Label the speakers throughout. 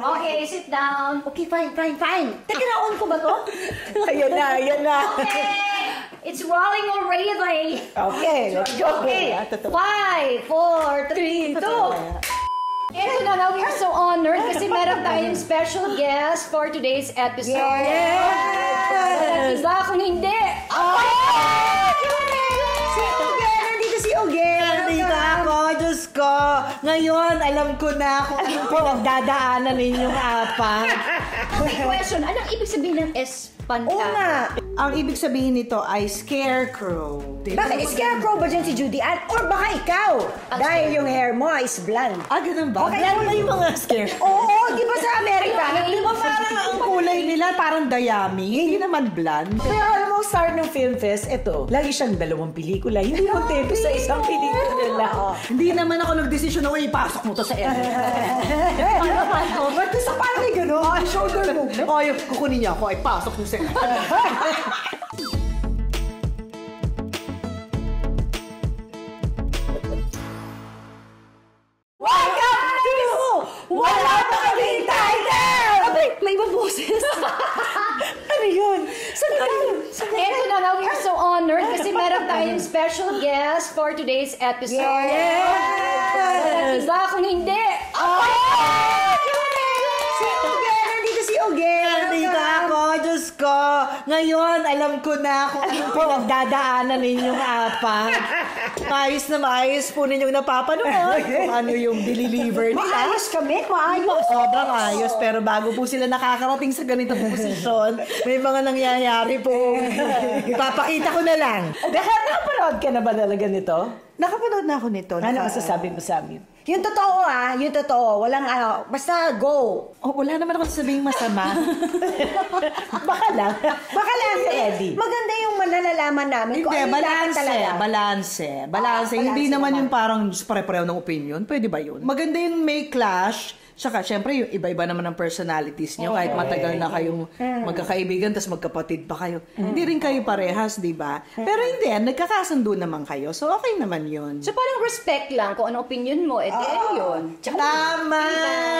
Speaker 1: Okay, sit down.
Speaker 2: Okay, fine. Teka na, on ko ba to? Ayun na.
Speaker 1: Okay, it's rolling already.
Speaker 2: Okay, let's go.
Speaker 1: Okay, 5, 4, 3, 2. Ito na, we are so honored kasi meron tayong special guest for today's episode.
Speaker 2: Yes!
Speaker 1: Iba kung hindi.
Speaker 2: Nandito si Oge.
Speaker 3: Nandito ako, Diyos ko. Ngayon, alam ko na kung ano po ang dadaanan ninyong apat.
Speaker 1: Okay, question. Anong ibig sabihin ng espanta?
Speaker 2: Oo nga.
Speaker 3: Ang ibig sabihin nito ay scarecrow.
Speaker 2: Bakit scarecrow ba dyan si Judy Ann? Or baka ikaw? Dahil yung hair mo is blonde.
Speaker 3: Ah, ganun ba?
Speaker 2: Okay.
Speaker 3: Lalo na yung mga scarecrow.
Speaker 2: Oo, di ba sa Amerika?
Speaker 3: Di ba parang ang kulay nila parang dayami? Hindi naman blonde.
Speaker 4: Pero alam mo, start ng Film Fest, ito, lagi siyang 2 pelikula. Hindi kontento sa isang pelikula lang.
Speaker 3: Hindi naman ako nagdesisyon na, uy, ipasok mo to sa edit.
Speaker 2: Ba't gusto parang may gano'n? Shoulder movement?
Speaker 3: Ay, kukunin niya ako, ipasok mo sa edit.
Speaker 2: Welcome to Wala Pa Kaming Title!
Speaker 4: Abay, may ibang boses. Ano yun?
Speaker 1: Ito na, we are so honored kasi meron tayong special guest for today's episode.
Speaker 2: Yes!
Speaker 1: Iba kung hindi.
Speaker 2: Si Oge! Nandito si Oge!
Speaker 3: Nandito ako, Diyos ko. Ngayon, alam ko na kung ano po ang dadaanan ninyong apat. Maayos na maayos po ninyong napapanood kung ano yung deliver nila.
Speaker 2: Maayos kami, maayos.
Speaker 3: Sobrang ayos, pero bago po sila nakakarating sa ganitong posisyon, may mga nangyayari po. Ipapakita ko na lang.
Speaker 4: Nakapanood ka na ba talaga nito?
Speaker 3: Nakapanood na ako nito.
Speaker 4: Ano masasabi mo sa amin?
Speaker 2: Yung totoo yung totoo. Walang basta go.
Speaker 3: Oh, wala naman ako sabihing masama.
Speaker 4: Baka lang.
Speaker 2: Baka lang,
Speaker 4: Eddie.
Speaker 2: maganda yung malalaman namin kung
Speaker 3: Hindi,
Speaker 2: ano yung dapat talaga.
Speaker 3: Balanse. Hindi
Speaker 2: balanse
Speaker 3: naman
Speaker 2: naman.
Speaker 3: yung parang pare-pareho ng opinion. Pwede ba yun? Maganda yung may clash. Saka, syempre, yung iba-iba naman ang personalities nyo. Kahit matagal na kayong magkakaibigan, tas magkapatid pa kayo. Hindi rin kayo parehas, di ba? Pero hindi, nagkakasundo naman kayo. So, okay naman yun.
Speaker 1: So parang respect lang kung ano opinion mo. Yun.
Speaker 3: Tama!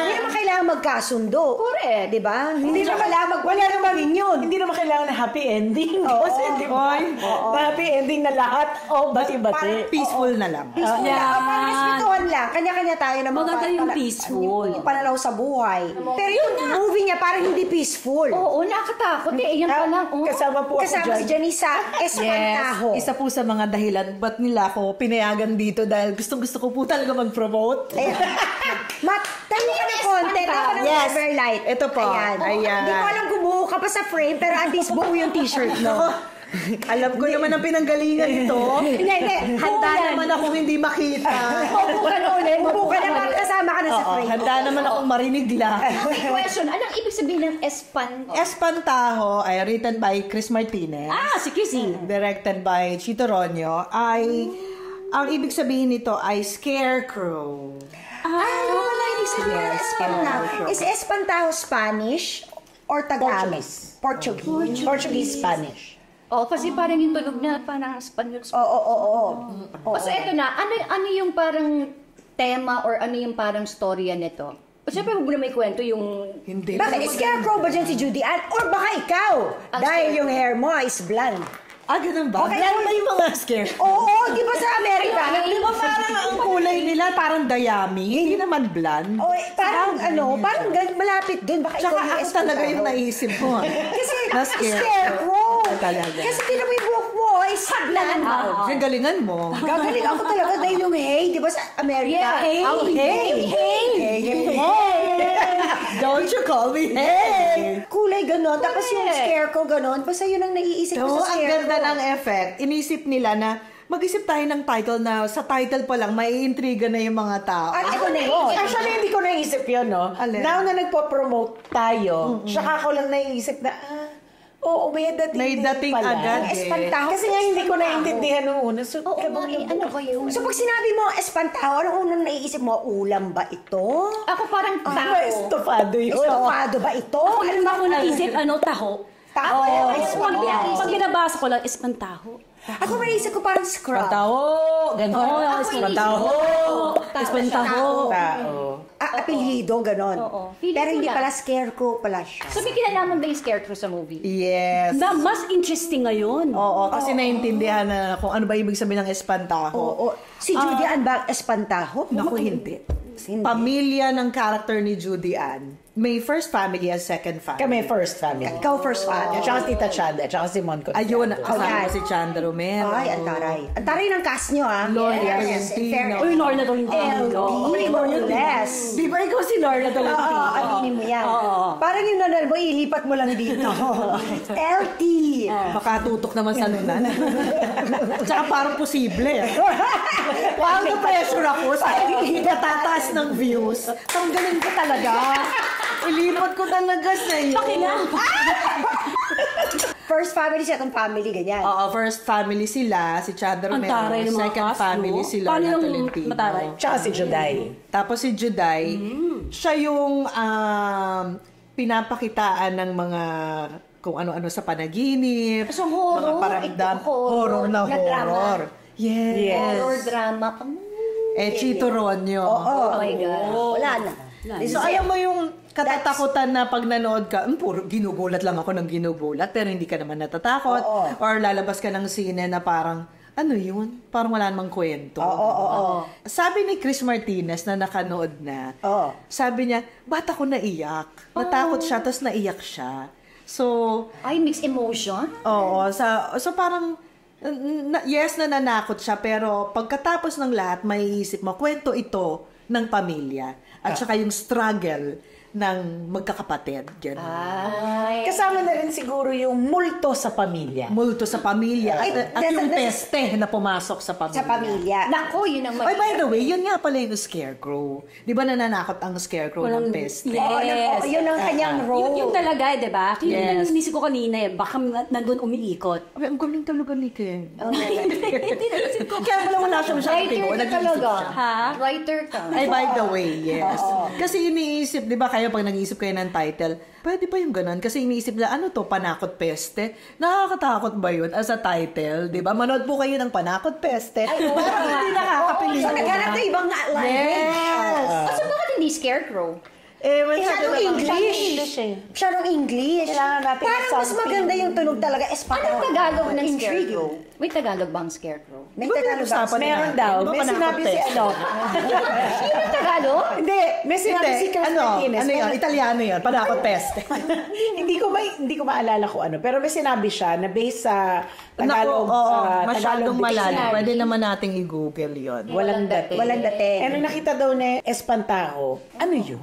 Speaker 2: Hindi naman kailangan magkasundo.
Speaker 1: Correct.
Speaker 2: Di ba? Hindi naman kailangan
Speaker 4: Wala naman yun. Hindi naman kailangan na happy ending. Kasi di ba? Happy ending na lahat. Bati-bati.
Speaker 3: Peaceful na lang.
Speaker 2: Peaceful lang. Parang respetuhan lang. Kanya-kanya tayo naman.
Speaker 5: Maganda yung peaceful.
Speaker 2: Yung pananaw sa buhay. Pero yung movie niya parang hindi peaceful.
Speaker 1: Oo, nakakatakot. Yan pa lang.
Speaker 4: Kasama po ako
Speaker 2: Kasama si
Speaker 4: dyan.
Speaker 2: Janisa Espantajo.
Speaker 3: Isa po sa mga dahilan ba't nila ako pinayagan dito dahil gustong-gusto ko po talaga mag-promote.
Speaker 2: Ayan. Tanong ka ng konti. Tanong ka ng
Speaker 3: Yes.
Speaker 2: Everlight.
Speaker 3: Ito po.
Speaker 2: Ayan.
Speaker 3: Ayan.
Speaker 2: Hindi ko alam kung buo ka pa sa frame, pero at least buo yung t-shirt mo.
Speaker 3: Alam ko naman ang pinanggalingan ito.
Speaker 2: Hindi.
Speaker 3: Handa naman akong hindi makita.
Speaker 1: Upo ka na ulit.
Speaker 2: Upo ka na para kasama ka na sa frame.
Speaker 3: Handa naman akong marinig lang.
Speaker 1: Okay, question. Anong ibig sabihin ng espanta?
Speaker 3: Espantajo ay written by Chris Martinez.
Speaker 5: Si Kissy.
Speaker 3: Directed by Chito Ronyo. Ang ibig sabihin nito ay scarecrow.
Speaker 2: Wala ibig sabihin ng Espantajo. Is Espantajo Spanish or Tagalog? Portuguese.
Speaker 4: Portuguese, Spanish.
Speaker 1: Kasi parang yung tunog na parang Spanish.
Speaker 2: Oo.
Speaker 1: So eto na, ano yung parang tema or ano yung parang storya nito? Siyempre, huwag mo na may kwento yung...
Speaker 3: Hindi.
Speaker 2: Bakit scarecrow ba dyan si Judy Ann? Or baka ikaw? Dahil yung hair mo is blonde.
Speaker 3: Ah, ganun ba?
Speaker 2: Okay.
Speaker 3: Lalo na yung mga scarecrow.
Speaker 2: Oo, di ba sa Amerika?
Speaker 3: Di ba parang ang kulay nila parang dayami? Hindi naman blonde.
Speaker 2: Parang malapit dun. Baka
Speaker 3: Tsaka
Speaker 2: ikaw yung
Speaker 3: ako talaga yung
Speaker 2: Espantajo.
Speaker 3: naisip ko.
Speaker 2: Kasi
Speaker 3: Na
Speaker 2: scarecrow.
Speaker 3: Talaga.
Speaker 2: Kasi tinan mo yung buhok mo is blonde.
Speaker 3: Ang galingan mo.
Speaker 2: Gagaling ako talaga dahil yung hay, di ba sa Amerika?
Speaker 1: Yeah,
Speaker 3: Don't you call me hey!
Speaker 2: Kulay ganon, tapos yung scarecrow ganon, basta yun ang naiisip ko
Speaker 3: So,
Speaker 2: sa
Speaker 3: ang
Speaker 2: scarecrow.
Speaker 3: ganda ng effect. Inisip nila na mag-isip tayo ng title na sa title pa lang, may intriga na yung mga tao.
Speaker 2: At ako na yun.
Speaker 4: Actually, hindi ko naisip yun, no?
Speaker 3: Alin?
Speaker 4: Now na nagpo-promote tayo, saka ko lang naisip na, may dating
Speaker 3: May dating
Speaker 4: pala.
Speaker 3: agad eh.
Speaker 2: Espantajo.
Speaker 4: Kasi nga hindi ko naintindihan nung una. So,
Speaker 1: ano ba yun?
Speaker 2: So pag sinabi mo Espantajo, anong unang naiisip mo? Ulam ba ito?
Speaker 1: Ako parang tao.
Speaker 4: estofado yun.
Speaker 2: Estofado ba ito?
Speaker 5: Ano ba ako naisip? Taho.
Speaker 2: Taho.
Speaker 5: Pag binabasa ko lang, espantaho.
Speaker 2: Ako naisip ko parang scrub.
Speaker 3: Pataho! Ganon.
Speaker 5: Espantaho. Espantaho.
Speaker 4: Tao.
Speaker 2: apelyido, ganon.
Speaker 1: Oo. Feeling
Speaker 2: Pero
Speaker 1: ko
Speaker 2: hindi
Speaker 1: lang.
Speaker 2: pala scarecrow pala siya.
Speaker 1: So, may kinalaman ba yung scarecrow sa movie?
Speaker 3: Yes.
Speaker 5: Na mas interesting ngayon.
Speaker 3: Oo, kasi naiintindihan na kung ano ba ibig sabihin ng espantaho.
Speaker 2: Oo. Si Judy Ann ba espantaho?
Speaker 3: Naku, hindi. Pamilya ng character ni Judy Ann. May first family and second family.
Speaker 4: Kami first family.
Speaker 2: Ikaw first
Speaker 4: At
Speaker 2: family.
Speaker 4: saka si Tita Chanda, at saka si Mon Confiado.
Speaker 3: Ayun, kasama
Speaker 2: yan.
Speaker 3: ko si Chanda Romero.
Speaker 2: Ay, ang taray. Ang taray ng cast nyo, ah.
Speaker 3: Lorna
Speaker 2: Yes,
Speaker 3: Tolentino.
Speaker 2: in fairness.
Speaker 5: Uy, Lorna Tolentino.
Speaker 2: Yes.
Speaker 5: Di ba ikaw si Lorna
Speaker 2: Oo,
Speaker 5: Tolentino?
Speaker 2: aminin mo yan. Parang yung nanal mo, ilipat mo lang dito. LT.
Speaker 3: Makatutok naman sa lunan. Tsaka parang posible. Wow, na-pressure ako. Sabi, natataas ng views. Tanggalin ko talaga. Ilipat ko talaga sa'yo.
Speaker 2: First family, second family, ganyan.
Speaker 3: Oo, first family sila, si Chanda
Speaker 5: Ang
Speaker 3: Romero.
Speaker 5: taray ng mga
Speaker 3: Second
Speaker 5: cast,
Speaker 3: family,
Speaker 5: no?
Speaker 3: si
Speaker 5: Paano
Speaker 3: Lorna
Speaker 5: yung
Speaker 3: Tolentino.
Speaker 5: mataray?
Speaker 4: Tsaka si Juday.
Speaker 3: Tapos si Juday, siya yung pinapakitaan ng mga kung ano-ano sa panaginip.
Speaker 1: So, horror?
Speaker 3: Mga paramdam.
Speaker 1: Ito, horror
Speaker 3: Horror na
Speaker 1: na drama.
Speaker 3: horror. Yes.
Speaker 1: Horror drama.
Speaker 3: Chito Ronyo.
Speaker 2: Oh
Speaker 1: my God.
Speaker 2: Wala na.
Speaker 3: So, alam mo yung katatakutan na pag nanood ka, puro ginugulat lang ako ng ginugulat, pero hindi ka naman natatakot.
Speaker 2: Oo.
Speaker 3: Or lalabas ka ng sine na parang, ano yun? Parang wala namang kwento.
Speaker 2: Oo.
Speaker 3: Sabi ni Chris Martinez na nakanood na,
Speaker 2: Oo.
Speaker 3: sabi niya, ba't ako naiyak? Natakot siya, tapos naiyak siya. So,
Speaker 1: Ay, mixed emotion.
Speaker 3: oo. So parang, yes na nanakot siya, pero pagkatapos ng lahat, may isip mo, kwento ito ng pamilya. At saka yung struggle ng magkakapatid. Ganun.
Speaker 1: Ay.
Speaker 4: Kasama na rin siguro yung multo sa pamilya.
Speaker 3: Multo sa pamilya.
Speaker 2: Ay,
Speaker 3: At yung
Speaker 2: that's-
Speaker 3: peste na pumasok sa pamilya.
Speaker 2: Sa pamilya.
Speaker 1: Nako, yun ang
Speaker 3: Ay, by the way, yun nga pala yung scarecrow. Di ba nananakot ang scarecrow ng peste?
Speaker 5: Yes.
Speaker 2: Yun ang kanyang role.
Speaker 5: Yung talaga, di ba? Yun
Speaker 3: Yes.
Speaker 5: yung inisip ko kanina eh. Baka nandun umiikot.
Speaker 3: Ay, ang galing talaga ni Ken. Kaya wala siya masyadong
Speaker 1: Writer
Speaker 3: tino.
Speaker 1: ka
Speaker 3: Nag-iisip
Speaker 1: talaga.
Speaker 3: siya.
Speaker 5: Ha?
Speaker 1: Writer ka.
Speaker 3: Ay, by the way, yes. Kasi iniisip, di ba kayo, pag nag-iisip kayo ng title, pwede ba yung ganun? Kasi iniisip na, ano to, Panakot Peste? Nakakatakot ba yun as a title? Di ba? Manood po kayo ng Panakot Peste. Parang hindi nakakapili.
Speaker 2: So, naghanap na ibang language.
Speaker 3: Yes!
Speaker 1: So, bakit hindi scarecrow?
Speaker 2: Masyadong English. Masyadong English.
Speaker 4: Kailangan natin
Speaker 2: Parang mas
Speaker 4: something.
Speaker 2: maganda yung tunog talaga.
Speaker 1: Anong Tagalog ng
Speaker 2: Intriguing.
Speaker 1: scarecrow? May Tagalog bang scarecrow?
Speaker 2: May Tagalog ba?
Speaker 3: usapan
Speaker 4: Meron
Speaker 3: natin.
Speaker 4: daw.
Speaker 3: Di ba
Speaker 4: May
Speaker 3: Panakot
Speaker 4: sinabi si
Speaker 3: Peste?
Speaker 4: ano.
Speaker 1: Yun ang Tagalog?
Speaker 4: Hindi. May sinabi si Chris Martinez.
Speaker 3: Ano yun? Italiano yun. Panakot Peste.
Speaker 4: hindi ko maalala kung ano. Pero may sinabi siya na based sa
Speaker 3: Naku,
Speaker 4: Tagalog.
Speaker 3: oo,
Speaker 4: Tagalog
Speaker 3: masyadong malalim.
Speaker 4: dictionary.
Speaker 3: Pwede naman nating i-google yun.
Speaker 4: Walang dating.
Speaker 2: Walang dating.
Speaker 4: Eh, nung nakita daw na espantaho, ano yun?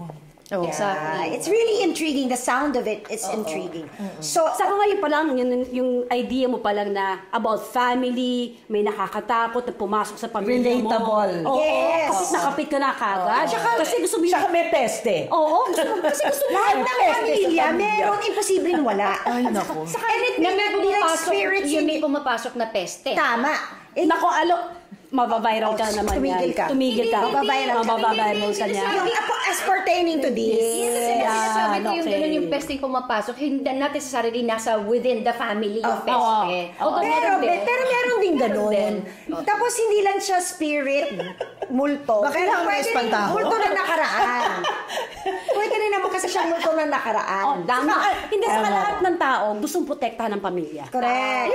Speaker 1: Exactly.
Speaker 2: It's really intriguing. The sound of it is intriguing. So,
Speaker 5: Saka ngayon pa lang, yung idea mo pa lang na about family, may nakakatakot na pumasok sa pamilya mo.
Speaker 3: Relatable.
Speaker 5: Oo,
Speaker 2: Yes.
Speaker 5: Kasi nakapit ka na kagad. Kasi gusto mo yung...
Speaker 4: Tsaka may peste.
Speaker 5: Oo, kasi gusto mo
Speaker 2: lahat
Speaker 5: yung
Speaker 2: ng
Speaker 5: peste sa
Speaker 2: pamilya,
Speaker 5: pamilya.
Speaker 2: meron imposibleng wala.
Speaker 3: Ay, naku.
Speaker 2: And it may
Speaker 1: Na may
Speaker 2: not be like
Speaker 1: pumapasok,
Speaker 2: spirits.
Speaker 1: yung may
Speaker 2: Hindi.
Speaker 1: pumapasok na peste.
Speaker 2: Tama.
Speaker 5: Nako, mabaviral ka naman
Speaker 2: Tumigil
Speaker 5: yan.
Speaker 2: ka.
Speaker 5: Tumigil ka.
Speaker 2: Mabaviral ka.
Speaker 5: Mabaviral ka niya.
Speaker 2: Yung as pertaining to this.
Speaker 1: Sabi ko yung
Speaker 5: okay.
Speaker 1: ganun yung peste pumapasok, hindi not necessarily nasa within the family yung peste. Although
Speaker 2: Pero,
Speaker 1: meron din.
Speaker 2: pero meron din ganun.
Speaker 1: din.
Speaker 2: Tapos hindi lang siya spirit, multo.
Speaker 3: Bakit lang may
Speaker 2: pwede rin
Speaker 3: espantaho?
Speaker 2: multo na nakaraan. Pwede rin naman kasi siyang multo na nakaraan.
Speaker 5: Tama. Hindi sa lahat ng tao, gustong protektahan ng pamilya.
Speaker 2: Correct.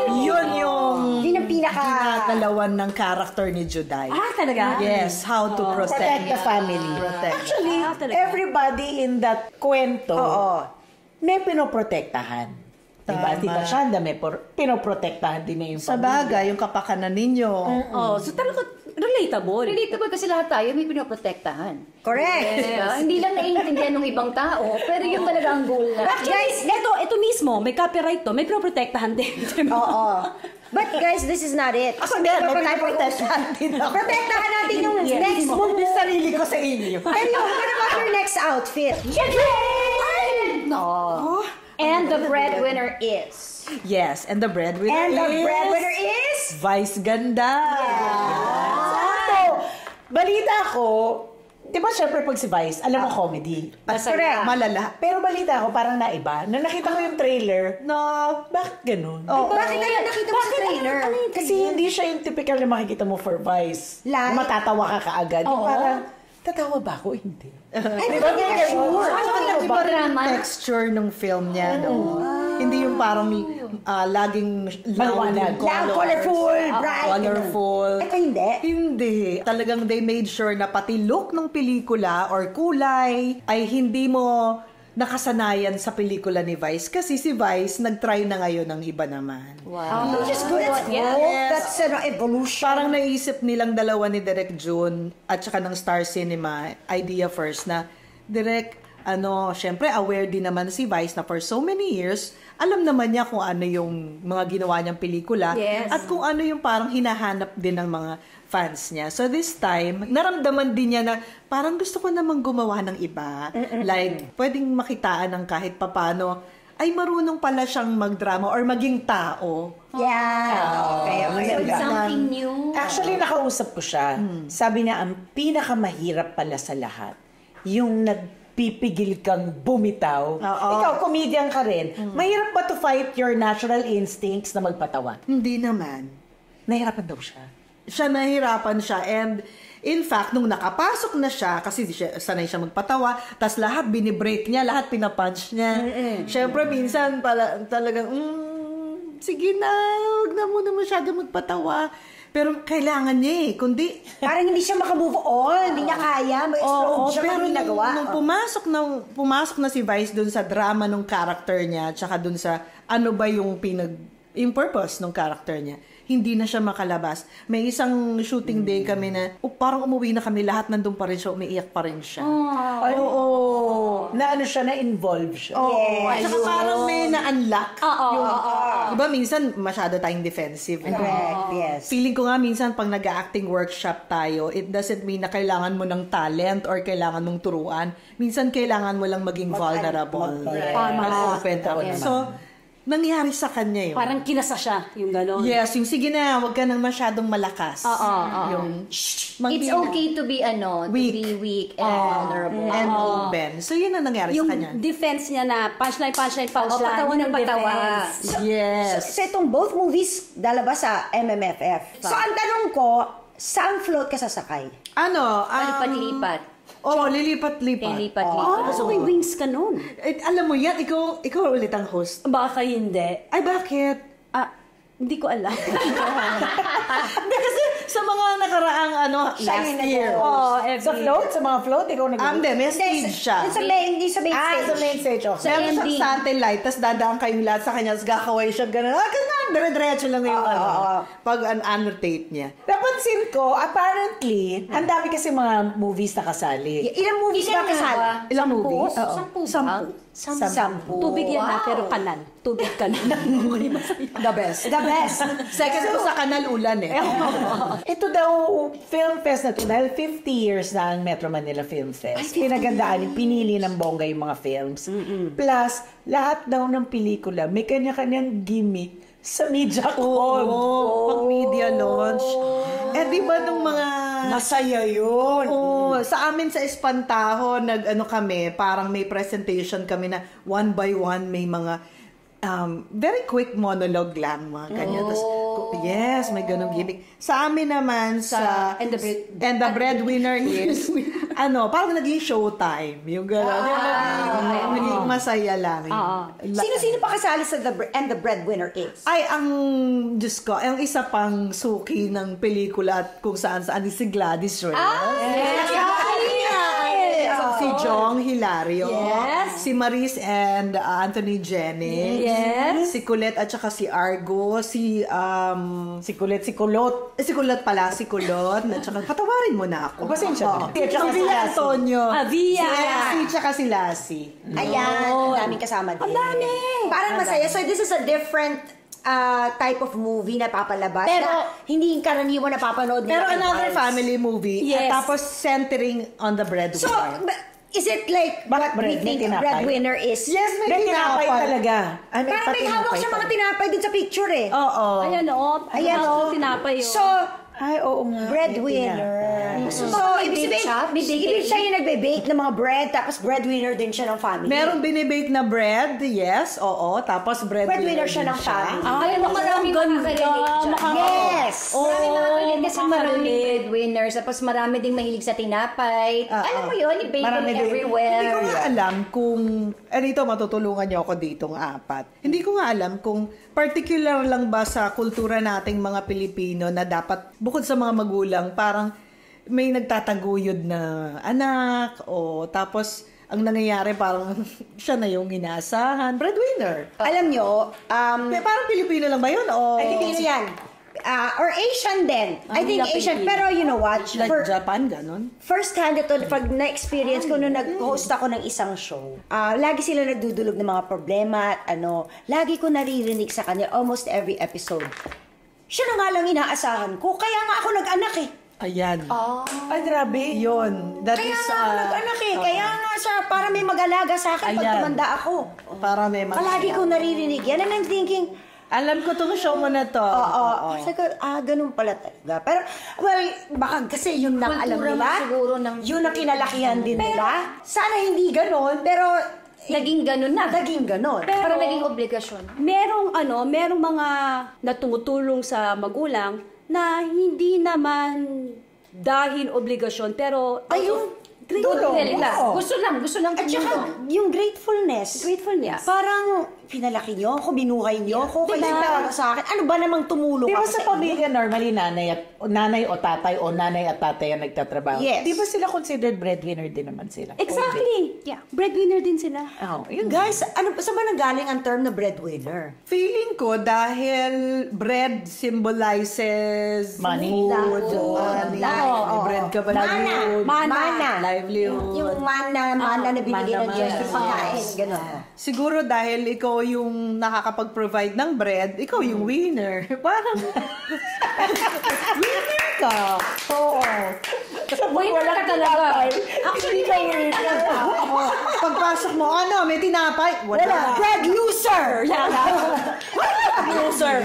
Speaker 3: Yun yung
Speaker 2: Yun ang pinaka...
Speaker 3: ginagalawan ng character ni Juday.
Speaker 5: Talaga?
Speaker 3: Yes, how to
Speaker 4: Protect the family. Actually,
Speaker 5: talaga.
Speaker 4: everybody in that kwento, may pinoprotektahan. Diba?
Speaker 3: Tama.
Speaker 4: Tita Shanda, may pinoprotektahan din na yung
Speaker 3: Sa bagay, yung kapakanan ninyo.
Speaker 5: Oh, so talaga relatable.
Speaker 1: Relatable kasi lahat tayo may pinoprotektahan.
Speaker 2: Correct.
Speaker 1: Diba? Hindi lang naiintindihan ng ibang tao, pero yung talaga ang goal na.
Speaker 5: Guys, ito mismo, may copyright to, may pinoprotektahan din.
Speaker 2: Oo. But guys, this is not it.
Speaker 3: Ako din, may pinoprotektahan din ako.
Speaker 2: Protektahan natin yung next move.
Speaker 3: Yung sarili ko sa inyo.
Speaker 2: Pero what about your next outfit?
Speaker 1: Oh. And the breadwinner is.
Speaker 3: Yes, and the breadwinner
Speaker 2: And the
Speaker 3: is...
Speaker 2: breadwinner is...
Speaker 3: Vice Ganda.
Speaker 4: So, balita ko, di ba syempre pag si Vice, alam mo comedy.
Speaker 2: Correct.
Speaker 3: Malala.
Speaker 4: Pero balita ko parang naiba. Nung nakita ko yung trailer, no, bakit ganun?
Speaker 2: Bakit na lang nakita mo sa trailer?
Speaker 4: Kasi hindi siya yung typical na makikita mo for Vice.
Speaker 2: Like?
Speaker 4: Matatawa ka kaagad. Yung parang, tatawa ba ako? Hindi.
Speaker 2: Di ba? Sure.
Speaker 3: Saka nag-iba rin yung texture ng film niya, no? Hindi yung parang laging
Speaker 4: Maliwanag.
Speaker 2: Loud, colorful, bright.
Speaker 3: Colorful.
Speaker 2: Ito hindi.
Speaker 3: Hindi. Talagang they made sure na pati look ng pelikula or kulay ay hindi mo nakasanayan sa pelikula ni Vice. Kasi si Vice, nag-try na ngayon ng iba naman.
Speaker 1: Wow.
Speaker 2: Which is good. That's growth. That's evolution.
Speaker 3: Parang naisip nilang dalawa ni Direk June at saka ng Star Cinema idea first na Direk, syempre aware din naman si Vice na for so many years, alam naman niya kung ano yung mga ginawa niyang pelikula
Speaker 5: Yes.
Speaker 3: at kung ano yung parang hinahanap din ng mga fans niya. So this time, naramdaman din niya na parang gusto ko namang gumawa ng iba. Like, pwedeng makitaan ng kahit papano ay marunong pala siyang magdrama or maging tao.
Speaker 2: Yeah. Okay.
Speaker 1: Something new.
Speaker 4: Actually, nakausap ko siya. Sabi niya, ang pinakamahirap pala sa lahat, yung nagpipigil kang bumitaw. Ikaw, comedian ka rin. Mahirap ba to fight your natural instincts na magpatawa?
Speaker 3: Hindi naman.
Speaker 4: Nahirapan daw siya.
Speaker 3: Nahirapan siya and in fact, nung nakapasok na siya, kasi sanay siya magpatawa, tas lahat binibreak niya, lahat pinapunch niya. Siyempre, minsan talagang, sige na, huwag na muna masyado magpatawa. Pero kailangan niya kundi...
Speaker 2: Parang hindi siya makamove on. Hindi niya kaya. Mag-explode siya
Speaker 3: pero
Speaker 2: ng ginagawa.
Speaker 3: nung pumasok na si Vice dun sa drama ng character niya, tsaka dun sa ano ba yung yung purpose ng character niya, hindi na siya makalabas. May isang shooting day kami na parang umuwi na kami, lahat nandun pa rin siya, umiiyak pa rin siya.
Speaker 4: Oo. Na ano siya, na-involve siya.
Speaker 3: At saka parang may na-unlock. Diba minsan masyado tayong defensive.
Speaker 2: Correct, yes.
Speaker 3: Feeling ko nga minsan pag nag-acting workshop tayo, it doesn't mean na kailangan mo ng talent or kailangan mong turuan. Minsan kailangan mo lang maging vulnerable. Mag-open up. So, nangyari sa kanya yun.
Speaker 5: Parang kinasa siya, yung gano'n.
Speaker 3: Yes, yung sige na, huwag ka nang masyadong malakas. Yung,
Speaker 1: It's okay to be weak and vulnerable.
Speaker 3: and open. So, yun ang nangyari
Speaker 5: Yung
Speaker 3: sa kanya.
Speaker 5: defense niya na punchline.
Speaker 1: patawa
Speaker 5: yun
Speaker 1: ng
Speaker 5: ang
Speaker 1: patawa.
Speaker 5: defense.
Speaker 3: Yes.
Speaker 2: So itong both movies lalabas sa MMFF. So ang tanong ko, saan float ka sasakay?
Speaker 1: Palipat-lipat.
Speaker 3: Lilipat-lipat.
Speaker 1: Lipat-lipat.
Speaker 5: So may wings ka nun.
Speaker 3: Alam mo yan, ikaw ulit ang host.
Speaker 5: Baka hindi.
Speaker 3: Ay, bakit?
Speaker 5: Hindi ko alam.
Speaker 3: Hindi kasi sa mga nakaraang last year.
Speaker 4: Sa float? Sa mga float? Ikaw
Speaker 3: Hindi, may stage siya.
Speaker 2: Hindi sa main stage.
Speaker 4: sa main stage. Okay.
Speaker 3: Meron siyang
Speaker 1: ending.
Speaker 3: satellite, tapos dadaan kayong lahat sa kanya, tapos gakaway siya, gano'n. Ganun, dire-diretso lang yung pag annotate niya.
Speaker 4: Napansin ko, apparently, ang dami kasi mga movies na kasali.
Speaker 2: Ilang movies ba kasali?
Speaker 3: Ilang movies?
Speaker 2: Sampu.
Speaker 5: Tubig yan pero kanal. Tubig kanal.
Speaker 3: The best.
Speaker 2: The best.
Speaker 3: Second ko sa Kanal Ulan
Speaker 4: Ito daw, film fest na to, dahil 50 years na ang Metro Manila Film Fest. Pinagandaan, pinili ng bongga yung mga films. Plus, lahat daw ng pelikula, may kanya-kanyang gimmick sa media con.
Speaker 3: pag media launch. Di ba nung mga...
Speaker 4: Masaya yun.
Speaker 3: Sa amin sa Espantaho, kami, parang may presentation kami na one by one may mga very quick monologue lang, mga kanya. Tas, yes, may ganong gimmick. Sa amin naman,
Speaker 5: And
Speaker 3: the breadwinner is, parang naging showtime. Yung gano'n. Naging masaya lang.
Speaker 2: Sino-sino pa kasali sa the breadwinner is?
Speaker 3: Ay, Diyos ko, ang isa pang suki ng pelikula at kung saan-saan si Gladys Reyes. Si Jong Hilario.
Speaker 5: Yes.
Speaker 3: Si Maris and Anthony Jennings.
Speaker 5: Yes.
Speaker 3: Si Colette at saka si Argo. Si
Speaker 4: Si Kulot.
Speaker 3: Si Kulot pala, si Kulot. At saka, patawarin mo na ako.
Speaker 4: Pasensya na.
Speaker 3: Si Villa Antonio.
Speaker 5: Villa.
Speaker 3: Si Lassie, tsaka si Lassie.
Speaker 2: Ayan, ang daming kasama din. Ang dami! Parang masaya. So this is a different type of movie na papalabas
Speaker 1: Pero,
Speaker 2: na hindi yung karaniwan na papanood nila.
Speaker 3: Pero
Speaker 2: kay
Speaker 3: another
Speaker 2: Vibes.
Speaker 3: family movie.
Speaker 5: Yes.
Speaker 3: At tapos centering on the breadwinner.
Speaker 2: So, is it like
Speaker 4: Bakit
Speaker 2: what we
Speaker 4: bread? May
Speaker 2: think a
Speaker 4: tinapay?
Speaker 2: breadwinner is?
Speaker 3: Yes, may
Speaker 4: May tinapay
Speaker 3: tinapay.
Speaker 4: talaga.
Speaker 2: Parang may hawak siya mga tinapay dun sa picture eh.
Speaker 3: Oo.
Speaker 5: Ayan o.
Speaker 2: Ayan,
Speaker 5: Hawak
Speaker 2: oh.
Speaker 5: ng tinapay o.
Speaker 2: So,
Speaker 4: Ay, oo nga.
Speaker 2: Breadwinner. So, ibig sabihin siya yung nagbe-bake ng mga bread, tapos breadwinner din siya ng family.
Speaker 3: Meron binibake na bread, yes, oo. Tapos breadwinner
Speaker 2: siya ng family.
Speaker 1: Ay, maraming makakarinig dyan.
Speaker 2: Yes!
Speaker 1: Marami makakarinig kasi maraming breadwinners. Tapos marami ding mahilig sa tinapay. Alam mo yun, i-bake
Speaker 3: Marami
Speaker 1: them
Speaker 3: din.
Speaker 1: everywhere.
Speaker 3: Hindi ko nga alam kung, dito matutulungan niyo ako ditong 4. Hindi ko nga alam kung particular lang ba sa kultura nating mga Pilipino na dapat, bukod sa mga magulang, parang may nagtataguyod na anak o tapos ang nangyayari parang siya na yung inaasahan. Breadwinner.
Speaker 2: Alam nyo,
Speaker 3: Parang Pilipino lang ba yun? O
Speaker 2: I think yan. Or Asian din. I think Asian. Pero you know what?
Speaker 3: like Japan, ganon?
Speaker 2: First hand ito, pag na-experience ko nung nag-host ako ng isang show, lagi sila nagdudulog ng mga problema at lagi ko naririnig sa kanya almost every episode. Siya na nga lang inaasahan ko, kaya nga ako nag-anak eh.
Speaker 3: Ayan.
Speaker 4: Ay, grabe.
Speaker 3: Yun. That
Speaker 2: Kaya
Speaker 3: is,
Speaker 2: nga ako nag-anak eh. Kaya nga siya, para may mag-alaga sa akin pag
Speaker 3: Ayan.
Speaker 2: tumanda ako.
Speaker 3: para may
Speaker 2: Palagi ko naririnig yan. And I'm thinking,
Speaker 3: Alam ko tong show mo na to.
Speaker 2: oo. Sabi ko, ganun pala talaga. Pero, well, baka kasi yun lang alam
Speaker 1: Kultura
Speaker 2: nila.
Speaker 1: mo siguro ng-
Speaker 2: Yun ang kinalakihan din nila. Sana hindi ganun, pero
Speaker 1: Naging ganun na.
Speaker 2: naging ganun.
Speaker 1: Parang naging obligasyon.
Speaker 5: Merong mga na tumutulong sa magulang na hindi naman dahil obligasyon, pero
Speaker 2: Ayun,
Speaker 5: tulong.
Speaker 2: Oo.
Speaker 1: Gusto lang
Speaker 2: At saka, yung gratefulness.
Speaker 5: Gratefulness.
Speaker 2: Parang, pinalaki niyo ako, binuhay niyo ako, kayo
Speaker 4: Diba?
Speaker 2: talaga sa akin. Ano ba namang tumulong
Speaker 4: Di ba
Speaker 2: ako
Speaker 4: sa
Speaker 2: sa inyo?
Speaker 4: pamilya normally nanay o tatay o nanay at tatay ang nagtatrabaho?
Speaker 2: Yes.
Speaker 4: Di ba sila considered breadwinner din naman sila?
Speaker 5: Exactly.
Speaker 1: Yeah.
Speaker 5: Breadwinner din sila.
Speaker 4: Oh, yun.
Speaker 2: Guys, ano saan ba nanggaling ang term na breadwinner?
Speaker 3: Feeling ko dahil bread symbolizes
Speaker 4: Money.
Speaker 3: food,
Speaker 2: Money.
Speaker 3: money. May bread ka ba
Speaker 2: Mana.
Speaker 3: livelihood.
Speaker 2: Yung mana na binigay ng
Speaker 3: mana,
Speaker 2: Diyos
Speaker 3: mana.
Speaker 2: sa pagkain. Ganun.
Speaker 3: Siguro dahil ikaw yung nakakapag-provide ng bread, ikaw yung winner. Parang winner ka. Oo.
Speaker 1: Winner ka talaga.
Speaker 2: Actually, kayo
Speaker 3: Pagpasok mo, may tinapay?
Speaker 2: wala. Bread loser!
Speaker 5: Loser.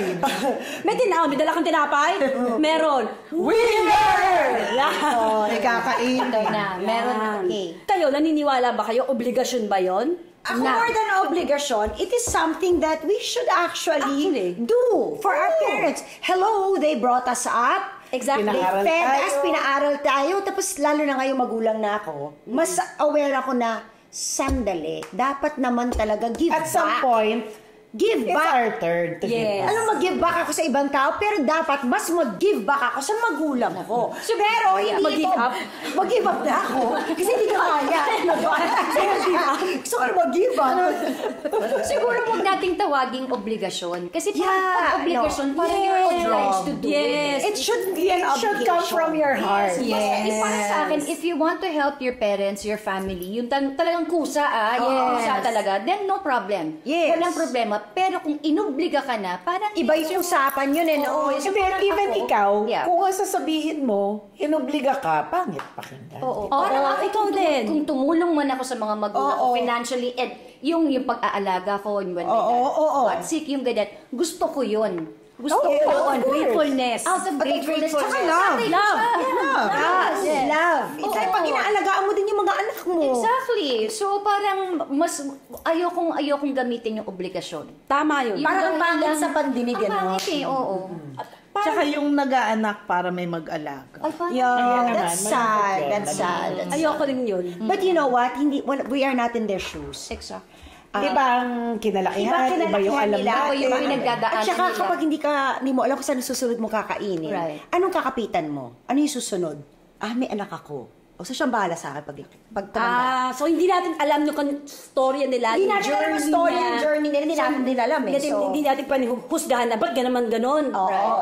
Speaker 5: May dala kang tinapay? Meron.
Speaker 3: Winner! Oh, ikakain.
Speaker 1: Ikaw na. Meron.
Speaker 2: Okay.
Speaker 5: Kayo, naniniwala ba kayo? Obligasyon ba yon?
Speaker 2: Ako, more than obligasyon, it is something that we should actually do for our parents. Hello, they brought us up.
Speaker 5: Exactly.
Speaker 2: They
Speaker 4: Pinaaral
Speaker 2: fed
Speaker 4: tayo.
Speaker 2: us, pinaaral tayo. Tapos lalo na ngayong magulang na ako, mas aware ako na sandali, dapat naman talaga give
Speaker 4: At some
Speaker 2: back.
Speaker 4: point,
Speaker 2: Give
Speaker 4: it's
Speaker 2: back.
Speaker 4: our turn to
Speaker 5: Yes.
Speaker 4: give back.
Speaker 2: Alam, mag-give back ako sa ibang tao, pero dapat mas mag-give back ako sa magulang ko. Pero hindi
Speaker 5: Mag-give
Speaker 2: ito,
Speaker 5: up?
Speaker 2: mag-give up na ako. Kasi hindi ko kaya. Gusto ko na mag-give up.
Speaker 1: Siguro huwag nating tawaging obligasyon. Kasi
Speaker 2: Yeah,
Speaker 1: pag obligasyon,
Speaker 2: no.
Speaker 1: parang you're obliged to do
Speaker 5: Yes.
Speaker 1: it.
Speaker 2: It should be an
Speaker 4: It should come
Speaker 2: obligation.
Speaker 4: from your heart.
Speaker 1: Yes. Para sa akin, if you want to help your parents, your family, yung talagang kusa yung kusa talaga, then no problem.
Speaker 2: Yes.
Speaker 1: Walang problema. Pero kung inobliga ka na, parang
Speaker 2: Iba yung usapan yun eh. No?
Speaker 4: Pero even ikaw,
Speaker 1: Yeah.
Speaker 4: kung ang sasabihin mo, inobliga ka, pangit pakinggan.
Speaker 1: Oo.
Speaker 5: Oo,
Speaker 1: Parang ako,
Speaker 5: ikaw
Speaker 1: kung,
Speaker 5: din.
Speaker 1: kung tumulong man ako sa mga magulang
Speaker 2: Oo.
Speaker 1: ko financially, and yung pag-aalaga ko, when
Speaker 2: Oo.
Speaker 1: got sick, yung ganyan, gusto ko yun. Gusto ko
Speaker 2: Oh,
Speaker 1: yun.
Speaker 2: of course.
Speaker 5: Gratefulness.
Speaker 1: Out of gratefulness. Tsaka
Speaker 2: love.
Speaker 5: Love.
Speaker 2: Yes. Love. It's like pag inaalagaan mo din yung mga anak mo.
Speaker 1: Exactly. So parang mas ayokong gamitin yung obligasyon.
Speaker 5: Tama yun.
Speaker 2: Parang ang pangit sa pandinig,
Speaker 1: Ang
Speaker 2: ano?
Speaker 1: pangit eh, oo.
Speaker 3: Tsaka yung nag-aanak para may mag-alaga.
Speaker 1: Ay, parang
Speaker 2: Yeah,
Speaker 4: naman,
Speaker 2: that's sad. That's sad.
Speaker 5: Ayoko rin yun.
Speaker 2: But you know what? We are not in their shoes.
Speaker 1: exact.
Speaker 4: Iba ang kinalakihan, iba yung alam
Speaker 2: nila.
Speaker 1: Iba yung pinagdadaanan
Speaker 2: At saka
Speaker 1: nila.
Speaker 2: kapag hindi mo alam kung saan susunod mo kakainin,
Speaker 1: Right.
Speaker 2: anong kakapitan mo? Ano yung susunod? May anak ako. O so siyang bahala sa akin pag tumanda.
Speaker 5: So hindi natin alam yung storya nila,
Speaker 2: Hindi
Speaker 5: yung
Speaker 2: natin alam ang story, yung journey nila. Hindi natin din alam eh.
Speaker 5: Hindi natin panihusgahan na ba't naman ganon.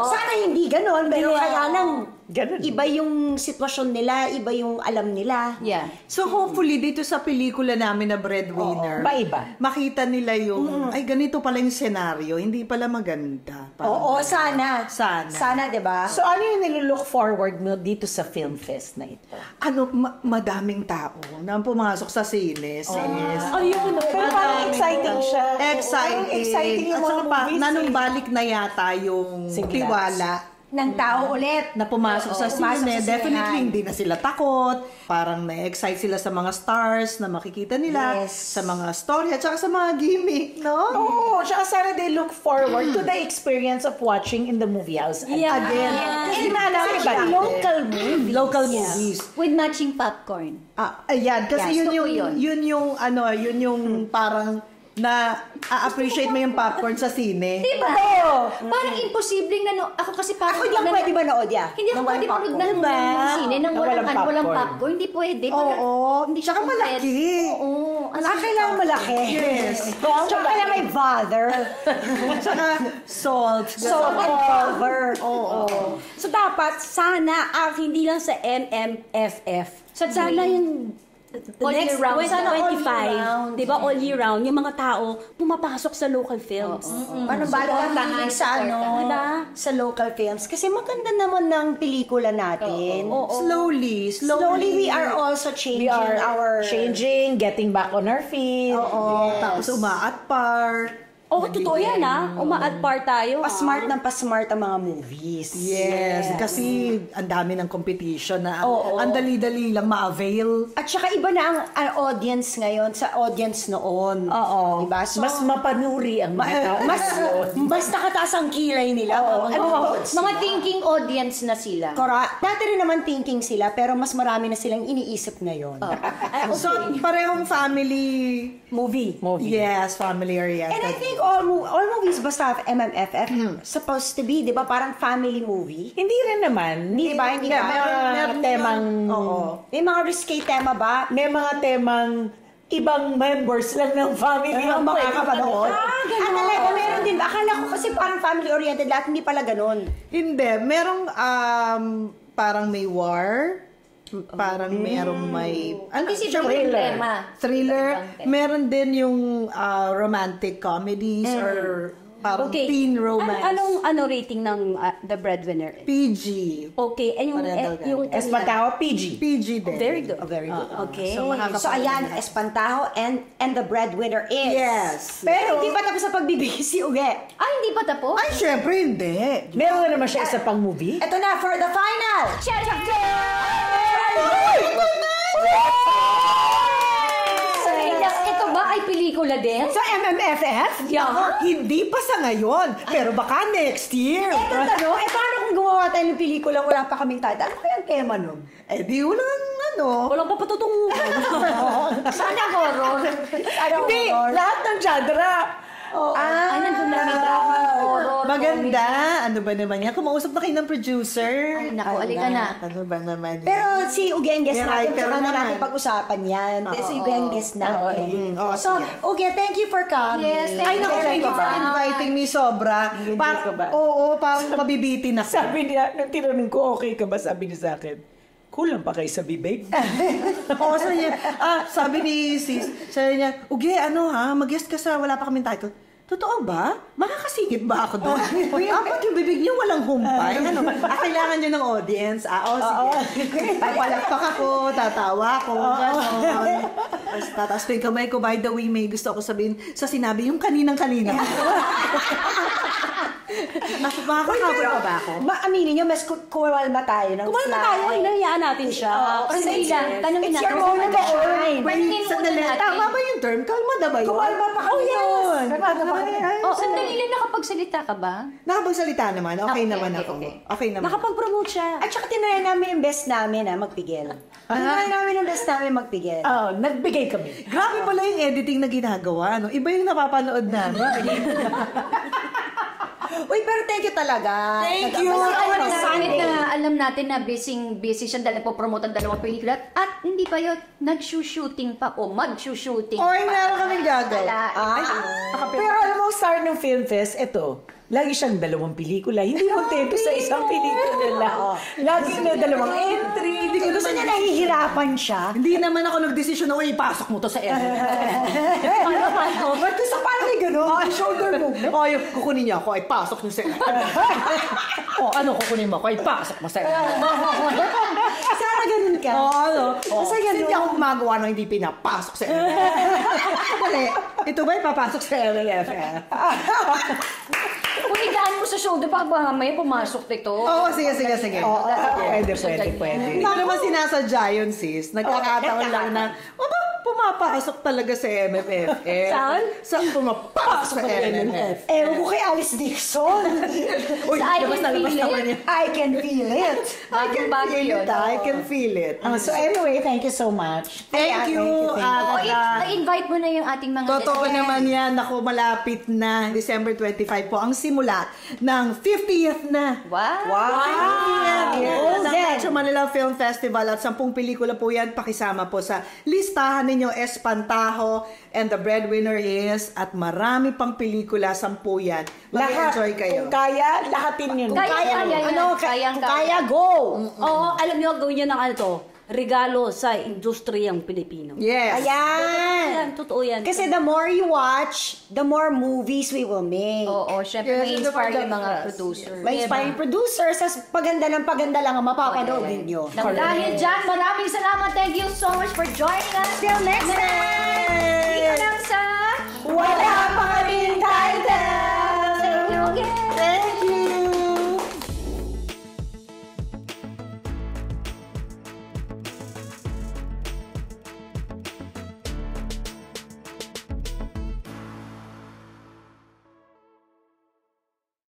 Speaker 2: Sana hindi ganon, pero
Speaker 5: Hindi,
Speaker 2: kaya lang,
Speaker 4: Ganun.
Speaker 2: iba yung sitwasyon nila, iba yung alam nila.
Speaker 1: Yeah.
Speaker 3: So hopefully dito sa pelikula namin na Breadwinner,
Speaker 4: Maiba.
Speaker 3: makita nila yung, ay ganito pala yung senaryo, hindi pala maganda. Parang-
Speaker 2: Oo, sana.
Speaker 3: Sana.
Speaker 2: Sana, di ba?
Speaker 4: So ano yung nilulook forward mo dito sa film fest na ito?
Speaker 3: Madaming tao na pumasok sa sines.
Speaker 4: Ayun, pero parang exciting siya.
Speaker 3: Exciting.
Speaker 4: Exciting yung
Speaker 3: At
Speaker 4: mga
Speaker 3: saka
Speaker 4: movies.
Speaker 3: nanumbalik na yata yung
Speaker 4: Siglas.
Speaker 3: tiwala
Speaker 2: ng tao ulit.
Speaker 3: Na pumasok sa
Speaker 2: Pumasok
Speaker 3: sine,
Speaker 2: sa
Speaker 3: definitely
Speaker 2: sinehan.
Speaker 3: hindi na sila takot. Parang na-excite sila sa mga stars na makikita nila,
Speaker 2: Yes.
Speaker 3: sa mga story, at saka sa mga gimmick, no?
Speaker 4: Oo, tsaka sana they look forward to the experience of watching in the movie house.
Speaker 5: Yeah.
Speaker 3: Again,
Speaker 4: Kasi naalala ko ba?
Speaker 2: Local movie.
Speaker 3: local movies.
Speaker 1: With matching popcorn.
Speaker 3: Ayan, kasi
Speaker 1: Yes,
Speaker 3: yun
Speaker 1: gusto ko
Speaker 3: yung,
Speaker 1: yun.
Speaker 3: yun yung parang na a-appreciate mo yung popcorn sa sine.
Speaker 1: Di ba? Parang imposibleng ako kasi parang...
Speaker 2: Ako lang pwede manood
Speaker 1: Hindi ako pwede manood ng
Speaker 3: Diba?
Speaker 1: sine nang
Speaker 4: Na walang
Speaker 1: walang
Speaker 4: popcorn.
Speaker 1: popcorn. Hindi pwede.
Speaker 3: Oo.
Speaker 1: Hindi
Speaker 3: Tsaka
Speaker 1: siya
Speaker 3: malaki.
Speaker 1: pwede. Oo.
Speaker 2: Kailangan malaki.
Speaker 3: Yes.
Speaker 2: Tsaka kailangan may bother.
Speaker 3: Tsaka salt.
Speaker 2: Salt and pulver.
Speaker 5: So dapat sana hindi lang sa MMFF. Sana yung the
Speaker 1: All
Speaker 5: next
Speaker 1: year round.
Speaker 5: 2025,
Speaker 2: Sana all year round.
Speaker 5: di ba, all year round, yung mga tao pumapasok sa local films.
Speaker 2: Paano ba naman sa
Speaker 5: Diba?
Speaker 2: sa local films? Kasi maganda naman ng pelikula natin.
Speaker 3: Slowly.
Speaker 2: Slowly we are also changing
Speaker 4: We are
Speaker 2: our...
Speaker 4: changing, getting back on our feet.
Speaker 3: Tapos umaat par.
Speaker 5: Oo, totoo yan Umaadpar tayo.
Speaker 2: Pasmart ng pasmart ang mga movies.
Speaker 3: Yes. Kasi ang dami ng competition na ang dali-dali lang ma-avail.
Speaker 2: At saka iba na ang audience ngayon sa audience noon.
Speaker 4: Oo.
Speaker 2: Diba? So,
Speaker 4: Mas mapanuri ang mga tao.
Speaker 2: mas nakataas ang kilay nila.
Speaker 1: Mga thinking audience na sila.
Speaker 2: Correct. Dati rin naman thinking sila, pero mas marami na silang iniisip ngayon.
Speaker 3: So, parehong family
Speaker 5: Movie.
Speaker 3: Yes, family oriented.
Speaker 2: And I think all movies basta have MMFF supposed to be, di ba? Parang family movie.
Speaker 4: Hindi rin naman.
Speaker 2: Hindi ba? Hindi ba?
Speaker 4: Meron temang...
Speaker 2: May mga risque tema ba?
Speaker 4: May mga temang ibang members lang ng family ang makakapanood.
Speaker 2: Talaga, meron din ba? Akala ko kasi parang family-oriented lahat, hindi pala ganun.
Speaker 3: Hindi. Merong parang may war. Parang merong may...
Speaker 1: Kasi iba yung tema.
Speaker 3: Thriller. Meron din yung romantic comedies or parang teen romance.
Speaker 5: Anong rating ng The Breadwinner?
Speaker 3: PG.
Speaker 5: Okay, and yung
Speaker 4: Espantao, PG.
Speaker 3: PG din.
Speaker 5: very good.
Speaker 2: Very good.
Speaker 5: Okay.
Speaker 2: So ayan, Espantajo and the breadwinner is.
Speaker 3: Yes.
Speaker 2: Pero hindi pa tapos sa pagbibigay si Uge.
Speaker 1: Ay, hindi pa tapos?
Speaker 3: Ay, syempre hindi.
Speaker 4: Meron na naman siya isa pang movie.
Speaker 2: Ito na for the final.
Speaker 1: So, ito ba ay pelikula din?
Speaker 2: Sa MMFF?
Speaker 1: Yeah.
Speaker 3: Hindi pa sa ngayon. Pero baka next year.
Speaker 2: Ito tanong, paano kung gumawa tayo ng pelikula wala pa kaming title? Ano kaya ang tema nun?
Speaker 3: Eh di walang
Speaker 5: Walang pa patutunguhan.
Speaker 1: Sana horror.
Speaker 4: Hindi, lahat ng genre.
Speaker 1: Ay, nandun na may drama, horror,
Speaker 3: Maganda. Ano ba naman yan? Kumausap na kayo ng producer.
Speaker 1: Ay, naku, alika na.
Speaker 3: Ano ba naman yan?
Speaker 2: Pero si Uge ang guest
Speaker 3: May
Speaker 2: natin,
Speaker 3: writer
Speaker 2: saka na
Speaker 3: naman.
Speaker 2: natin pag-usapan yan. Si Uge ang guest natin.
Speaker 3: Oo,
Speaker 2: So, Uge, thank you for coming.
Speaker 1: Yes,
Speaker 3: Ay, naku, thank you for inviting me, sobra.
Speaker 4: ka ba?
Speaker 3: Oo, parang mabibitin ako.
Speaker 4: Sabi niya, nung tinanong ko, okay ka ba? Sabi niya sa akin, kulang pa kayo sa bibig.
Speaker 3: Oo, sabi ni sis, sabi niya, Uge, mag-guest ka sa wala pa kaming title. Totoo ba? Makakasingit ba ako doon? Ba't yung bibig niyo walang humpay? Kailangan niyo ng audience. Sige. Palakpak ako, tatawa ako. Tapos tataas ko yung kamay ko. By the way, may gusto ako sabihin sa sinabi yung kaninang-kanina. Makakakabot ka ba ako?
Speaker 2: Aminin nyo, mas kumalma tayo ng
Speaker 5: Kumalma tayo, hinayaan natin siya.
Speaker 1: Sandali lang, tanongin
Speaker 2: It's
Speaker 1: natin.
Speaker 2: your moment to shine.
Speaker 1: Tanongin
Speaker 3: Sandali,
Speaker 1: muna natin.
Speaker 3: tama ba yung term? Kalma na ba yun?
Speaker 2: Kumalma pa kami yun.
Speaker 1: Sandali lang, nakapagsalita ka ba?
Speaker 3: Nakapagsalita naman. Okay
Speaker 1: Okay,
Speaker 3: naman
Speaker 1: okay,
Speaker 3: ako.
Speaker 1: okay.
Speaker 3: Okay naman.
Speaker 5: Nakapag-promote siya.
Speaker 2: At saka tinry namin yung best namin magpigil. Tinry namin yung best namin magpigil.
Speaker 4: Nagbigay kami.
Speaker 3: Grabe pala yung editing na ginagawa. Iba yung napapanood namin.
Speaker 2: Uy, pero thank you talaga.
Speaker 3: Thank you.
Speaker 1: Kahit na alam natin na busy siya dahil nagpo-promote ang dalawang pelikula at hindi pa yun, nag-shooting pa o mag-shooting
Speaker 3: Oy,
Speaker 1: pa.
Speaker 3: meron kaming gagawa.
Speaker 4: Pero alam mo, start ng film fest, ito, lagi siyang dalawang pelikula. Hindi kontento sa isang pelikula lang. Lagi na dalawang entry. Hindi ko
Speaker 2: Gusto niya nahihirapan siya.
Speaker 3: Hindi naman ako nag-desisyon na, ipasok mo to sa edit.
Speaker 2: Ba't gusto parang may gano'n? Shoulder movement.
Speaker 3: O, yung kukunin niya ako, ipasok niyo sa edit. Ano kukunin mo ako, ipasok mo sa edit.
Speaker 2: Sana ganun ka.
Speaker 3: Kasi hindi ako gumagawa ng hindi pinapasok sa edit. Dali, ito ba ipapasok sa LLF?
Speaker 1: Kung idaan mo sa shoulder, baka mamaya pumasok nito.
Speaker 3: Oo, sige.
Speaker 4: Pwede.
Speaker 3: Hindi ko naman sinasadya yun, sis. Nagkakataon lang na, pumapasok talaga sa MMFF.
Speaker 5: Saan?
Speaker 3: Saan pumapasok sa MMFF?
Speaker 2: Ewan ko kay Alice Dixon.
Speaker 3: Uy,
Speaker 1: Sa I
Speaker 3: labas
Speaker 1: Can
Speaker 3: naman
Speaker 1: Feel
Speaker 3: yan.
Speaker 2: I can feel it.
Speaker 3: I can feel it. I can feel it.
Speaker 4: So anyway, thank you so much.
Speaker 3: Thank you.
Speaker 1: I-invite mo na yung ating mga
Speaker 3: Totoo naman yan. Ako, malapit na. December 25 po ang simula ng 50th na.
Speaker 1: Wow!
Speaker 3: Ng Metro Manila Film Festival at 10 pelikula po yan. Pakisama po sa listahan ninyo, Espantajo and The Breadwinner is at marami pang pelikula, 10 yan. Mag-enjoy kayo.
Speaker 4: Kung kaya, lahatin yun.
Speaker 2: Kaya, go!
Speaker 5: Oo, alam niyo, gawin niyo ng ano to, regalo sa industriyang Pilipino.
Speaker 3: Yes.
Speaker 2: Ayan.
Speaker 5: Totoo yan.
Speaker 2: Kasi the more you watch, the more movies we will make.
Speaker 1: Oo, syempre may
Speaker 3: Yes,
Speaker 1: inspire yung
Speaker 3: it's
Speaker 1: mga
Speaker 3: about us.
Speaker 1: producers.
Speaker 2: May inspiring producers, as paganda ng paganda lang ang mapapanood ninyo.
Speaker 1: Dahil dyan, maraming salamat. Thank you so much for joining us.
Speaker 2: Till next time!
Speaker 1: Dito lang sa